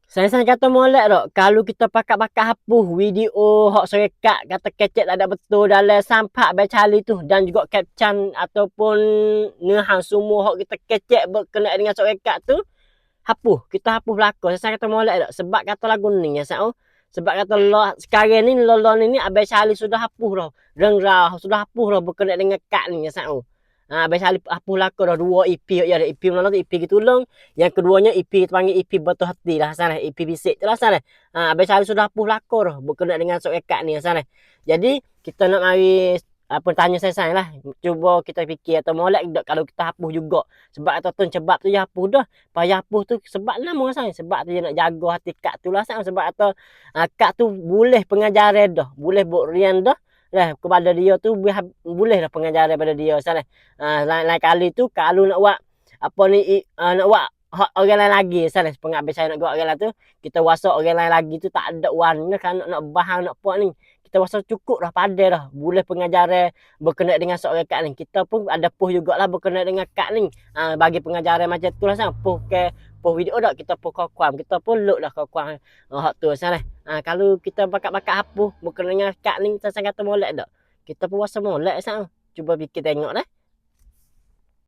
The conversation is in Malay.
Saya kata molek dok. Kalau kita pakat-pakat hapus video hok serekat kata kecek tak ada betul dalam sampak becali tu dan juga caption ataupun nehang semua hok kita kecek berkenaan dengan serekat tu hapus. Kita hapus belakang. Saya kata molek dok. Sebab kata lagu ni ya sao. Sebab kata lo sekarang ni lo ni abai cali sudah hapus dah. Rengrah sudah hapus dah berkenaan dengan kak ni ya sao. Abai cali hapus belakang dah dua EP ya EP mana tu EP gitulung. Yang keduanya EP panggil EP betul hati lah sana. EP bisik tu lah sana. Abai cali sudah hapus belakang dah berkenaan dengan sok kak ni ya sana. Jadi kita nak mari apa tanya saya lah. Cuba kita fikir atau molek kalau kita hapus juga. Sebab kata tu sebab tu ya hapus dah. Payah hapus tu sebab nama saya. Sebab tu dia nak jaga hati kak tu lah saya. Sebab kata kak tu boleh pengajaran dah. Boleh buat rian dah. Lah kepada dia tu boleh dah pengajaran pada dia sana. Lain kali tu kalau nak buat apa ni nak buat orang lain lagi sana pengabis saya nak buat orang lain tu kita wasak orang lain lagi tu tak ada warna kan nak bahan nak buat ni kita rasa cukup dah padai dah boleh pengajaran berkenaan dengan seorang kak ni kita pun ada puh jugalah berkenaan dengan kak ni bagi pengajaran macam tu lah sang puh ke puh video dah kita puh kokuam kita pun look dah kokuam hak tu sana kalau kita bakat-bakat hapus berkenaan dengan kak ni saya kata molek dak kita pun rasa molek sang cuba fikir tengok dah